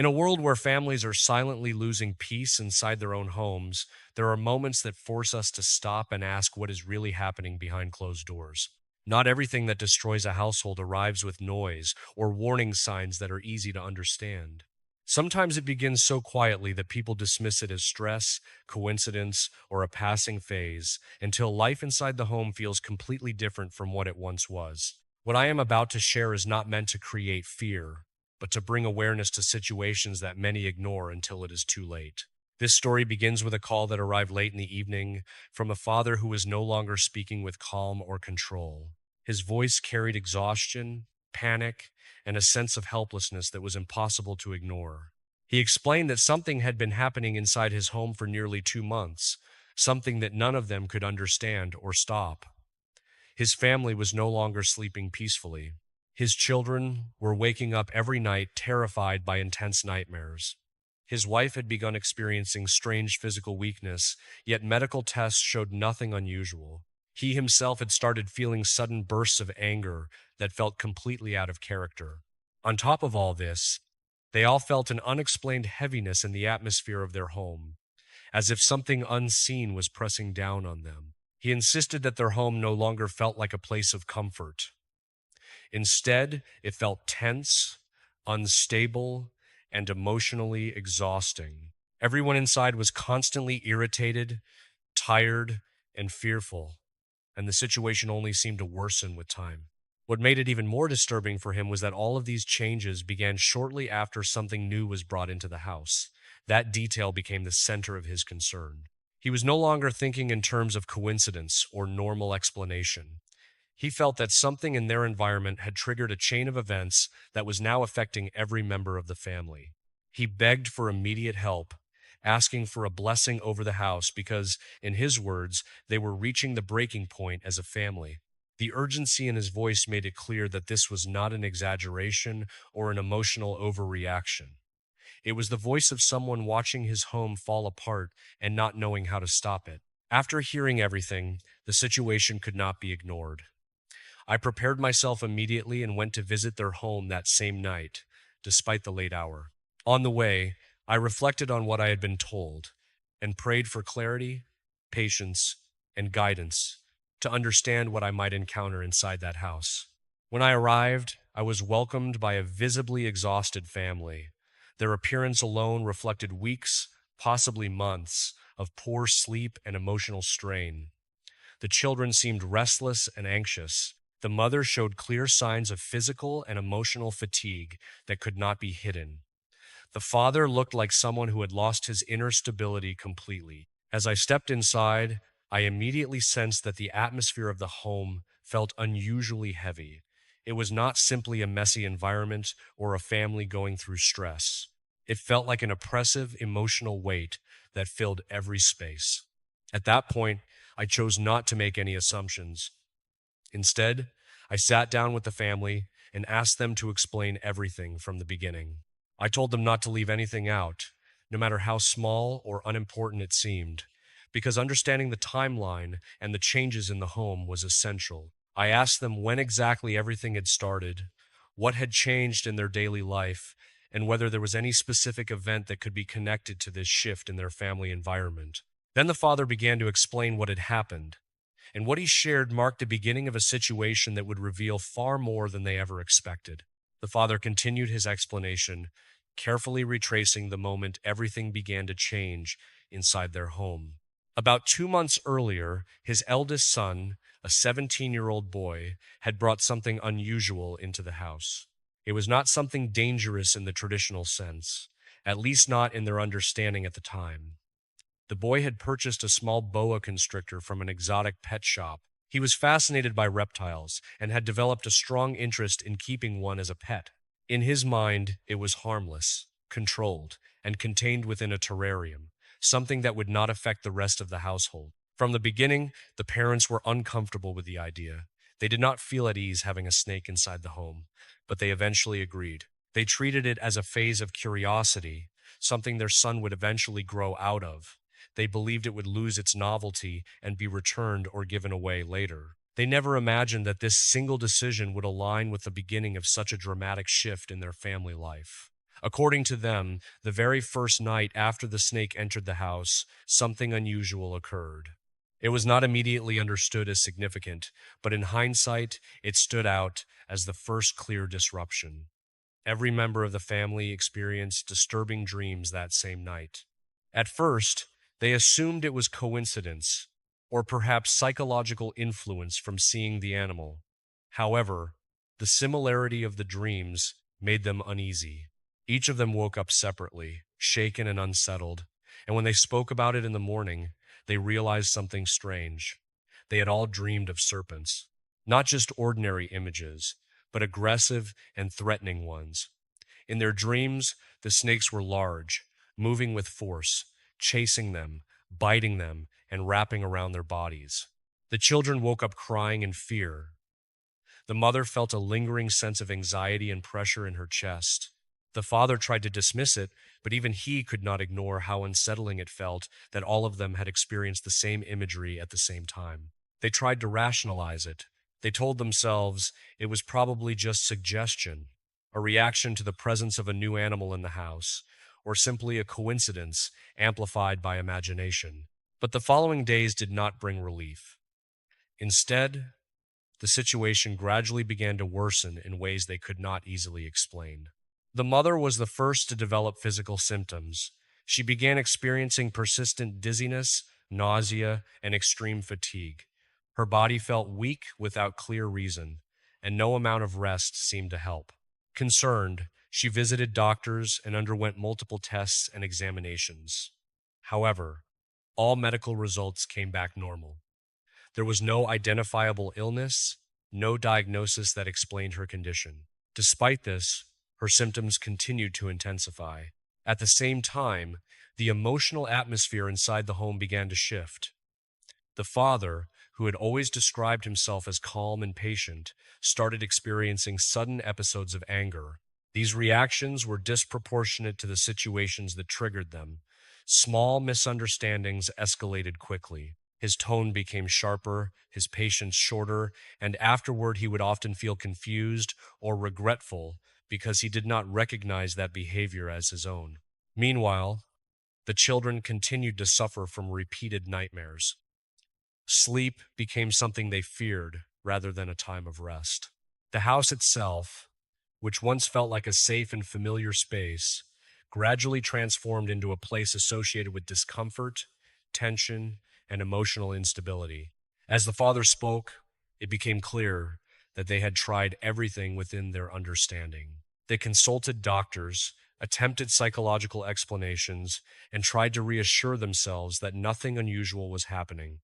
In a world where families are silently losing peace inside their own homes, there are moments that force us to stop and ask what is really happening behind closed doors. Not everything that destroys a household arrives with noise or warning signs that are easy to understand. Sometimes it begins so quietly that people dismiss it as stress, coincidence, or a passing phase until life inside the home feels completely different from what it once was. What I am about to share is not meant to create fear, but to bring awareness to situations that many ignore until it is too late. This story begins with a call that arrived late in the evening from a father who was no longer speaking with calm or control. His voice carried exhaustion, panic, and a sense of helplessness that was impossible to ignore. He explained that something had been happening inside his home for nearly 2 months, something that none of them could understand or stop. His family was no longer sleeping peacefully. His children were waking up every night terrified by intense nightmares. His wife had begun experiencing strange physical weakness, yet medical tests showed nothing unusual. He himself had started feeling sudden bursts of anger that felt completely out of character. On top of all this, they all felt an unexplained heaviness in the atmosphere of their home, as if something unseen was pressing down on them. He insisted that their home no longer felt like a place of comfort. Instead, it felt tense, unstable, and emotionally exhausting. Everyone inside was constantly irritated, tired, and fearful, and the situation only seemed to worsen with time. What made it even more disturbing for him was that all of these changes began shortly after something new was brought into the house. That detail became the center of his concern. He was no longer thinking in terms of coincidence or normal explanation. He felt that something in their environment had triggered a chain of events that was now affecting every member of the family. He begged for immediate help, asking for a blessing over the house because, in his words, they were reaching the breaking point as a family. The urgency in his voice made it clear that this was not an exaggeration or an emotional overreaction. It was the voice of someone watching his home fall apart and not knowing how to stop it. After hearing everything, the situation could not be ignored. I prepared myself immediately and went to visit their home that same night, despite the late hour. On the way, I reflected on what I had been told and prayed for clarity, patience, and guidance to understand what I might encounter inside that house. When I arrived, I was welcomed by a visibly exhausted family. Their appearance alone reflected weeks, possibly months, of poor sleep and emotional strain. The children seemed restless and anxious. The mother showed clear signs of physical and emotional fatigue that could not be hidden. The father looked like someone who had lost his inner stability completely. As I stepped inside, I immediately sensed that the atmosphere of the home felt unusually heavy. It was not simply a messy environment or a family going through stress. It felt like an oppressive emotional weight that filled every space. At that point, I chose not to make any assumptions. Instead, I sat down with the family and asked them to explain everything from the beginning. I told them not to leave anything out, no matter how small or unimportant it seemed, because understanding the timeline and the changes in the home was essential. I asked them when exactly everything had started, what had changed in their daily life, and whether there was any specific event that could be connected to this shift in their family environment. Then the father began to explain what had happened, and what he shared marked the beginning of a situation that would reveal far more than they ever expected. The father continued his explanation, carefully retracing the moment everything began to change inside their home. About 2 months earlier, his eldest son, a 17-year-old boy, had brought something unusual into the house. It was not something dangerous in the traditional sense, at least not in their understanding at the time. The boy had purchased a small boa constrictor from an exotic pet shop. He was fascinated by reptiles and had developed a strong interest in keeping one as a pet. In his mind, it was harmless, controlled, and contained within a terrarium, something that would not affect the rest of the household. From the beginning, the parents were uncomfortable with the idea. They did not feel at ease having a snake inside the home, but they eventually agreed. They treated it as a phase of curiosity, something their son would eventually grow out of. They believed it would lose its novelty and be returned or given away later. They never imagined that this single decision would align with the beginning of such a dramatic shift in their family life. According to them, the very first night after the snake entered the house, something unusual occurred. It was not immediately understood as significant, but in hindsight, it stood out as the first clear disruption. Every member of the family experienced disturbing dreams that same night. At first, they assumed it was coincidence, or perhaps psychological influence from seeing the animal. However, the similarity of the dreams made them uneasy. Each of them woke up separately, shaken and unsettled, and when they spoke about it in the morning, they realized something strange. They had all dreamed of serpents, not just ordinary images, but aggressive and threatening ones. In their dreams, the snakes were large, moving with force, chasing them, biting them, and wrapping around their bodies. The children woke up crying in fear. The mother felt a lingering sense of anxiety and pressure in her chest. The father tried to dismiss it, but even he could not ignore how unsettling it felt that all of them had experienced the same imagery at the same time. They tried to rationalize it. They told themselves it was probably just suggestion, a reaction to the presence of a new animal in the house, or simply a coincidence amplified by imagination. But the following days did not bring relief. Instead, the situation gradually began to worsen in ways they could not easily explain. The mother was the first to develop physical symptoms. She began experiencing persistent dizziness, nausea, and extreme fatigue. Her body felt weak without clear reason, and no amount of rest seemed to help. Concerned, she visited doctors and underwent multiple tests and examinations. However, all medical results came back normal. There was no identifiable illness, no diagnosis that explained her condition. Despite this, her symptoms continued to intensify. At the same time, the emotional atmosphere inside the home began to shift. The father, who had always described himself as calm and patient, started experiencing sudden episodes of anger. These reactions were disproportionate to the situations that triggered them. Small misunderstandings escalated quickly. His tone became sharper, his patience shorter, and afterward he would often feel confused or regretful because he did not recognize that behavior as his own. Meanwhile, the children continued to suffer from repeated nightmares. Sleep became something they feared rather than a time of rest. The house itself, which once felt like a safe and familiar space, gradually transformed into a place associated with discomfort, tension, and emotional instability. As the father spoke, it became clear that they had tried everything within their understanding. They consulted doctors, attempted psychological explanations, and tried to reassure themselves that nothing unusual was happening.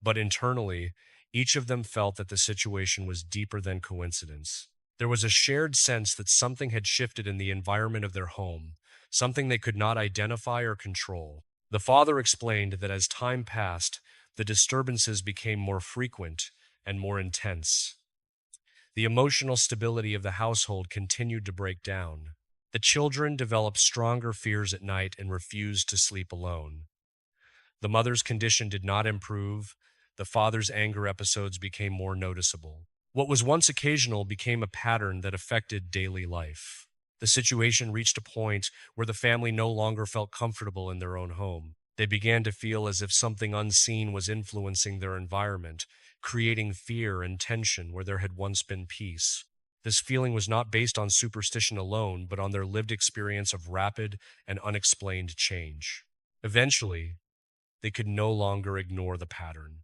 But internally, each of them felt that the situation was deeper than coincidence. There was a shared sense that something had shifted in the environment of their home, something they could not identify or control. The father explained that as time passed, the disturbances became more frequent and more intense. The emotional stability of the household continued to break down. The children developed stronger fears at night and refused to sleep alone. The mother's condition did not improve. The father's anger episodes became more noticeable. What was once occasional became a pattern that affected daily life. The situation reached a point where the family no longer felt comfortable in their own home. They began to feel as if something unseen was influencing their environment, creating fear and tension where there had once been peace. This feeling was not based on superstition alone, but on their lived experience of rapid and unexplained change. Eventually, they could no longer ignore the pattern.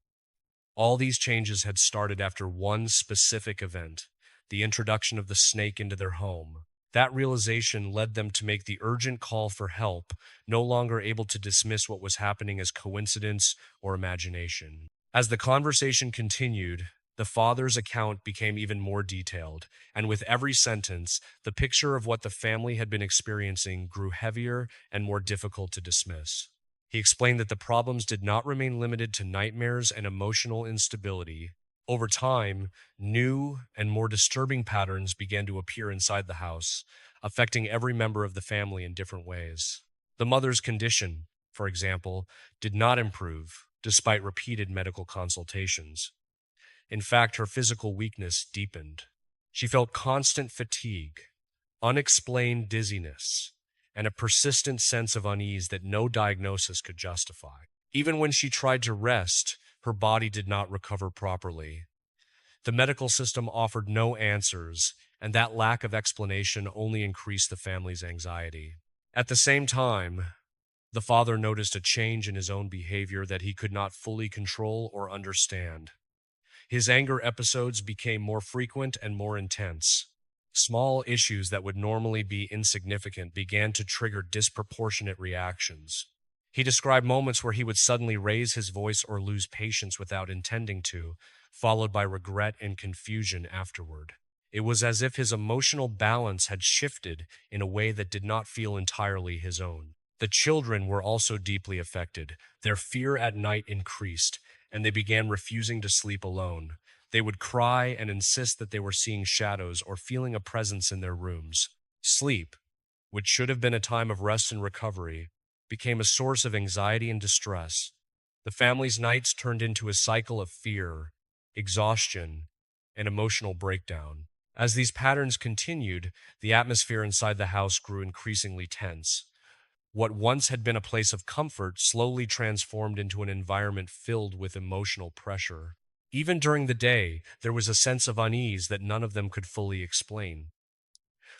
All these changes had started after one specific event, the introduction of the snake into their home. That realization led them to make the urgent call for help, no longer able to dismiss what was happening as coincidence or imagination. As the conversation continued, the father's account became even more detailed, and with every sentence, the picture of what the family had been experiencing grew heavier and more difficult to dismiss. He explained that the problems did not remain limited to nightmares and emotional instability. Over time, new and more disturbing patterns began to appear inside the house, affecting every member of the family in different ways. The mother's condition, for example, did not improve despite repeated medical consultations. In fact, her physical weakness deepened. She felt constant fatigue, unexplained dizziness, and a persistent sense of unease that no diagnosis could justify. Even when she tried to rest, her body did not recover properly. The medical system offered no answers, and that lack of explanation only increased the family's anxiety. At the same time, the father noticed a change in his own behavior that he could not fully control or understand. His anger episodes became more frequent and more intense. Small issues that would normally be insignificant began to trigger disproportionate reactions. He described moments where he would suddenly raise his voice or lose patience without intending to, followed by regret and confusion afterward. It was as if his emotional balance had shifted in a way that did not feel entirely his own. The children were also deeply affected. Their fear at night increased, and they began refusing to sleep alone. They would cry and insist that they were seeing shadows or feeling a presence in their rooms. Sleep, which should have been a time of rest and recovery, became a source of anxiety and distress. The family's nights turned into a cycle of fear, exhaustion, and emotional breakdown. As these patterns continued, the atmosphere inside the house grew increasingly tense. What once had been a place of comfort slowly transformed into an environment filled with emotional pressure. Even during the day, there was a sense of unease that none of them could fully explain.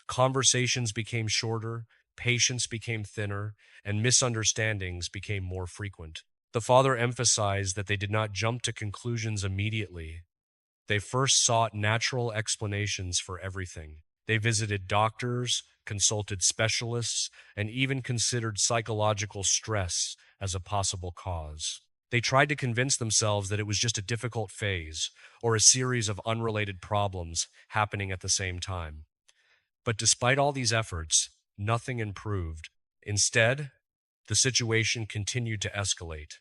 Conversations became shorter, patience became thinner, and misunderstandings became more frequent. The father emphasized that they did not jump to conclusions immediately. They first sought natural explanations for everything. They visited doctors, consulted specialists, and even considered psychological stress as a possible cause. They tried to convince themselves that it was just a difficult phase or a series of unrelated problems happening at the same time. But despite all these efforts, nothing improved. Instead, the situation continued to escalate.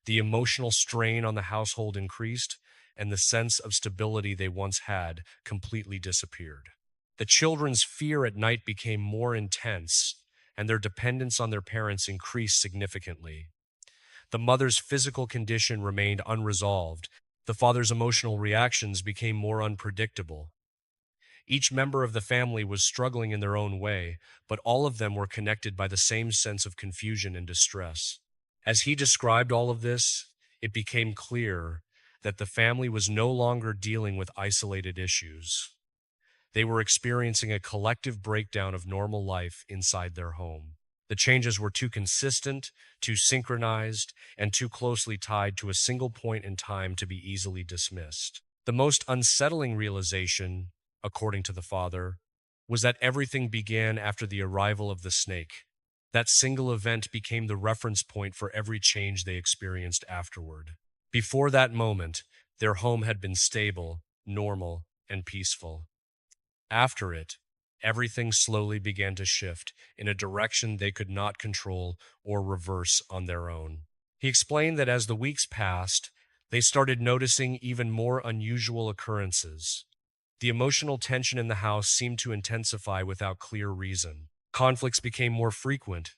The emotional strain on the household increased, and the sense of stability they once had completely disappeared. The children's fear at night became more intense, and their dependence on their parents increased significantly. The mother's physical condition remained unresolved. The father's emotional reactions became more unpredictable. Each member of the family was struggling in their own way, but all of them were connected by the same sense of confusion and distress. As he described all of this, it became clear that the family was no longer dealing with isolated issues. They were experiencing a collective breakdown of normal life inside their home. The changes were too consistent, too synchronized, and too closely tied to a single point in time to be easily dismissed. The most unsettling realization, according to the father, was that everything began after the arrival of the snake. That single event became the reference point for every change they experienced afterward. Before that moment, their home had been stable, normal, and peaceful. After it, everything slowly began to shift in a direction they could not control or reverse on their own. He explained that as the weeks passed, they started noticing even more unusual occurrences. The emotional tension in the house seemed to intensify without clear reason. Conflicts became more frequent,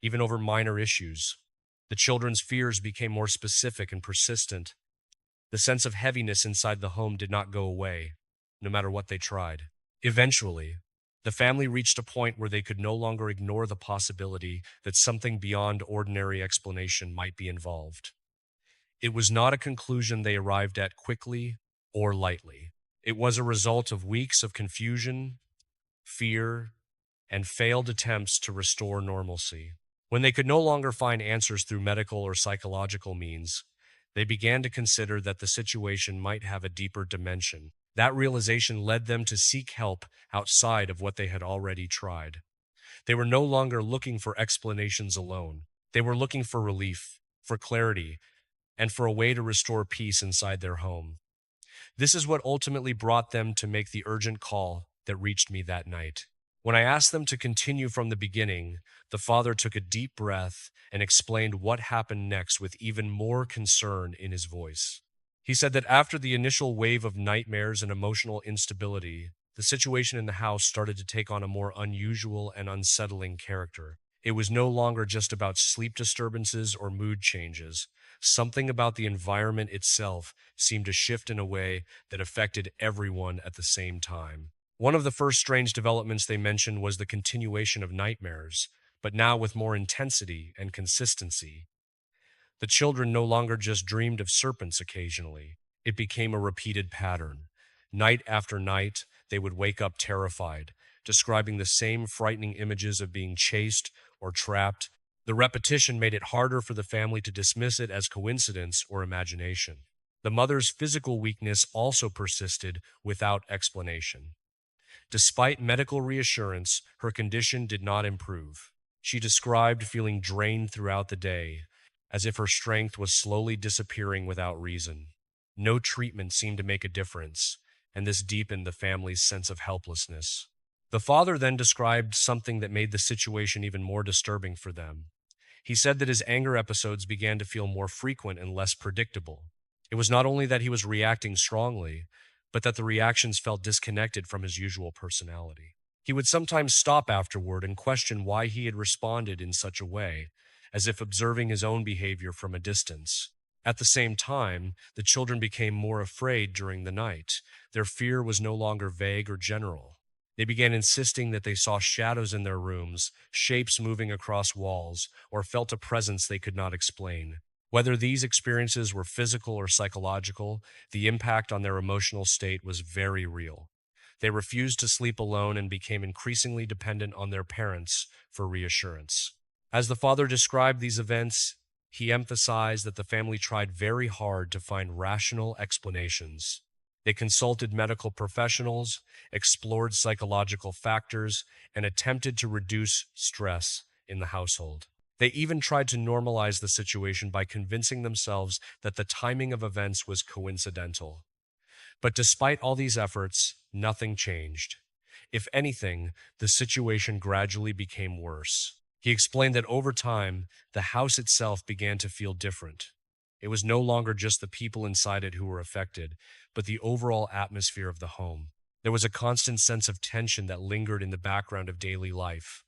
even over minor issues. The children's fears became more specific and persistent. The sense of heaviness inside the home did not go away, no matter what they tried. Eventually, the family reached a point where they could no longer ignore the possibility that something beyond ordinary explanation might be involved. It was not a conclusion they arrived at quickly or lightly. It was a result of weeks of confusion, fear, and failed attempts to restore normalcy. When they could no longer find answers through medical or psychological means, they began to consider that the situation might have a deeper dimension. That realization led them to seek help outside of what they had already tried. They were no longer looking for explanations alone. They were looking for relief, for clarity, and for a way to restore peace inside their home. This is what ultimately brought them to make the urgent call that reached me that night. When I asked them to continue from the beginning, the father took a deep breath and explained what happened next with even more concern in his voice. He said that after the initial wave of nightmares and emotional instability, the situation in the house started to take on a more unusual and unsettling character. It was no longer just about sleep disturbances or mood changes. Something about the environment itself seemed to shift in a way that affected everyone at the same time. One of the first strange developments they mentioned was the continuation of nightmares, but now with more intensity and consistency. The children no longer just dreamed of serpents occasionally. It became a repeated pattern. Night after night, they would wake up terrified, describing the same frightening images of being chased or trapped. The repetition made it harder for the family to dismiss it as coincidence or imagination. The mother's physical weakness also persisted without explanation. Despite medical reassurance, her condition did not improve. She described feeling drained throughout the day, as if her strength was slowly disappearing without reason. No treatment seemed to make a difference, and this deepened the family's sense of helplessness. The father then described something that made the situation even more disturbing for them. He said that his anger episodes began to feel more frequent and less predictable. It was not only that he was reacting strongly, but that the reactions felt disconnected from his usual personality. He would sometimes stop afterward and question why he had responded in such a way, as if observing his own behavior from a distance. At the same time, the children became more afraid during the night. Their fear was no longer vague or general. They began insisting that they saw shadows in their rooms, shapes moving across walls, or felt a presence they could not explain. Whether these experiences were physical or psychological, the impact on their emotional state was very real. They refused to sleep alone and became increasingly dependent on their parents for reassurance. As the father described these events, he emphasized that the family tried very hard to find rational explanations. They consulted medical professionals, explored psychological factors, and attempted to reduce stress in the household. They even tried to normalize the situation by convincing themselves that the timing of events was coincidental. But despite all these efforts, nothing changed. If anything, the situation gradually became worse. He explained that over time, the house itself began to feel different. It was no longer just the people inside it who were affected, but the overall atmosphere of the home. There was a constant sense of tension that lingered in the background of daily life.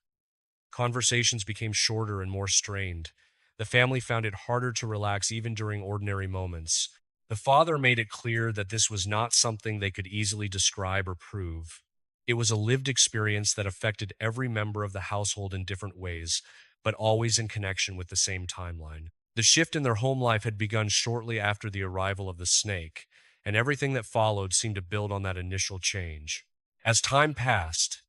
Conversations became shorter and more strained. The family found it harder to relax even during ordinary moments. The father made it clear that this was not something they could easily describe or prove. It was a lived experience that affected every member of the household in different ways, but always in connection with the same timeline. The shift in their home life had begun shortly after the arrival of the snake, and everything that followed seemed to build on that initial change. As time passed,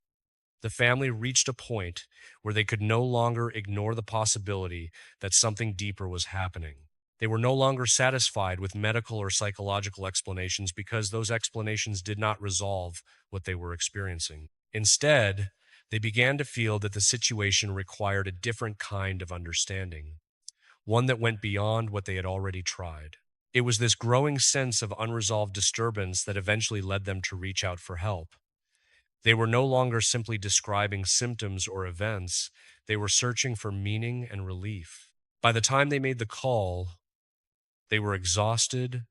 the family reached a point where they could no longer ignore the possibility that something deeper was happening. They were no longer satisfied with medical or psychological explanations because those explanations did not resolve what they were experiencing. Instead, they began to feel that the situation required a different kind of understanding, one that went beyond what they had already tried. It was this growing sense of unresolved disturbance that eventually led them to reach out for help. They were no longer simply describing symptoms or events, they were searching for meaning and relief. By the time they made the call, they were exhausted,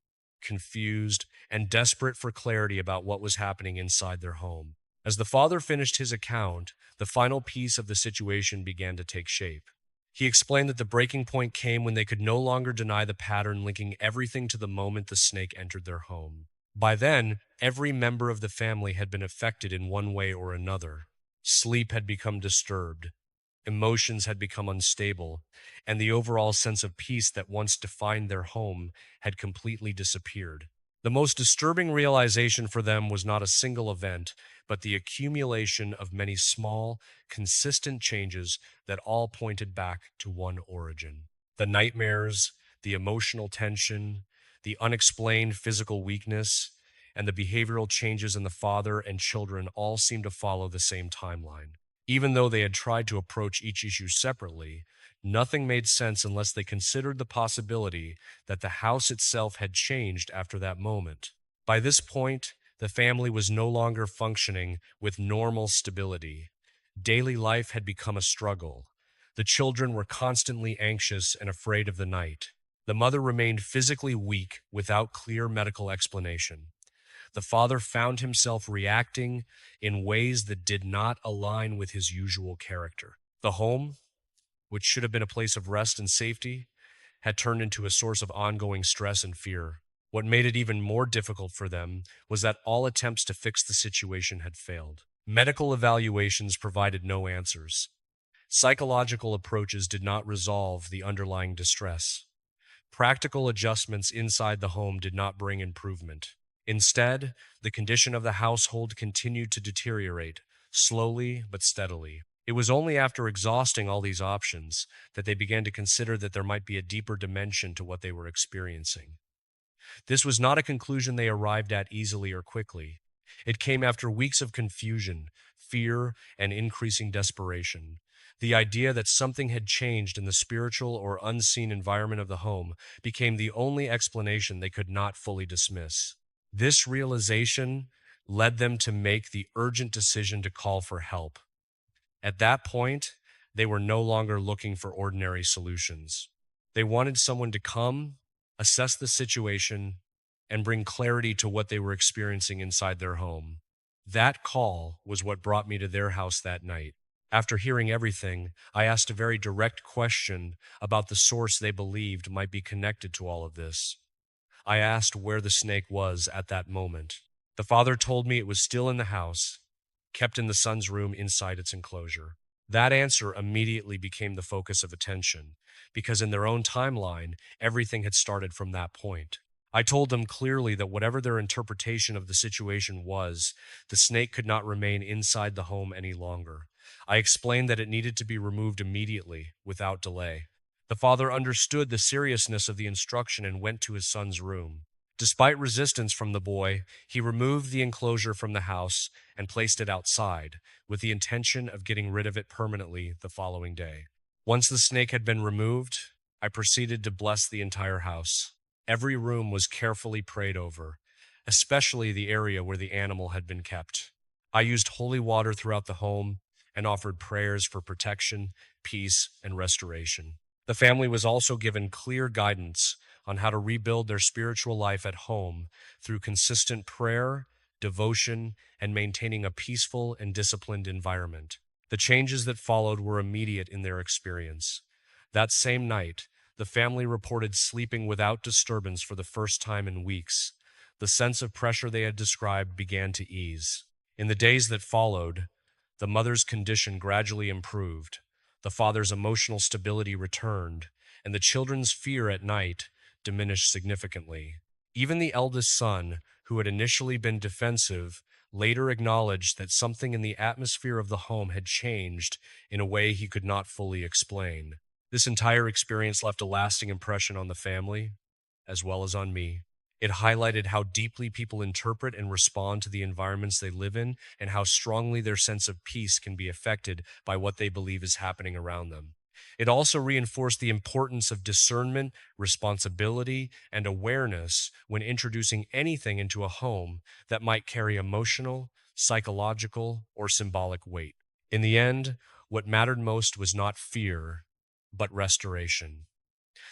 confused, and desperate for clarity about what was happening inside their home. As the father finished his account, the final piece of the situation began to take shape. He explained that the breaking point came when they could no longer deny the pattern linking everything to the moment the snake entered their home. By then, every member of the family had been affected in one way or another. Sleep had become disturbed, emotions had become unstable, and the overall sense of peace that once defined their home had completely disappeared. The most disturbing realization for them was not a single event, but the accumulation of many small, consistent changes that all pointed back to one origin. The nightmares, the emotional tension, the unexplained physical weakness, and the behavioral changes in the father and children all seemed to follow the same timeline. Even though they had tried to approach each issue separately, nothing made sense unless they considered the possibility that the house itself had changed after that moment. By this point, the family was no longer functioning with normal stability. Daily life had become a struggle. The children were constantly anxious and afraid of the night. The mother remained physically weak without clear medical explanation. The father found himself reacting in ways that did not align with his usual character. The home, which should have been a place of rest and safety, had turned into a source of ongoing stress and fear. What made it even more difficult for them was that all attempts to fix the situation had failed. Medical evaluations provided no answers. Psychological approaches did not resolve the underlying distress. Practical adjustments inside the home did not bring improvement. Instead, the condition of the household continued to deteriorate, slowly but steadily. It was only after exhausting all these options that they began to consider that there might be a deeper dimension to what they were experiencing. This was not a conclusion they arrived at easily or quickly. It came after weeks of confusion, fear, and increasing desperation. The idea that something had changed in the spiritual or unseen environment of the home became the only explanation they could not fully dismiss. This realization led them to make the urgent decision to call for help. At that point, they were no longer looking for ordinary solutions. They wanted someone to come, assess the situation, and bring clarity to what they were experiencing inside their home. That call was what brought me to their house that night. After hearing everything, I asked a very direct question about the source they believed might be connected to all of this. I asked where the snake was at that moment. The father told me it was still in the house, kept in the son's room inside its enclosure. That answer immediately became the focus of attention, because in their own timeline, everything had started from that point. I told them clearly that whatever their interpretation of the situation was, the snake could not remain inside the home any longer. I explained that it needed to be removed immediately, without delay. The father understood the seriousness of the instruction and went to his son's room. Despite resistance from the boy, he removed the enclosure from the house and placed it outside, with the intention of getting rid of it permanently the following day. Once the snake had been removed, I proceeded to bless the entire house. Every room was carefully prayed over, especially the area where the animal had been kept. I used holy water throughout the home and offered prayers for protection, peace, and restoration. The family was also given clear guidance on how to rebuild their spiritual life at home through consistent prayer, devotion, and maintaining a peaceful and disciplined environment. The changes that followed were immediate in their experience. That same night, the family reported sleeping without disturbance for the first time in weeks. The sense of pressure they had described began to ease. In the days that followed, the mother's condition gradually improved, the father's emotional stability returned, and the children's fear at night diminished significantly. Even the eldest son, who had initially been defensive, later acknowledged that something in the atmosphere of the home had changed in a way he could not fully explain. This entire experience left a lasting impression on the family, as well as on me. It highlighted how deeply people interpret and respond to the environments they live in, and how strongly their sense of peace can be affected by what they believe is happening around them. It also reinforced the importance of discernment, responsibility, and awareness when introducing anything into a home that might carry emotional, psychological, or symbolic weight. In the end, what mattered most was not fear, but restoration.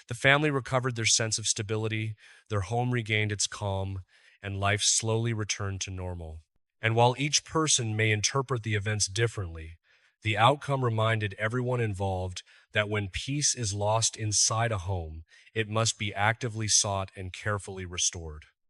The family recovered their sense of stability, their home regained its calm, and life slowly returned to normal. And while each person may interpret the events differently, the outcome reminded everyone involved that when peace is lost inside a home, it must be actively sought and carefully restored.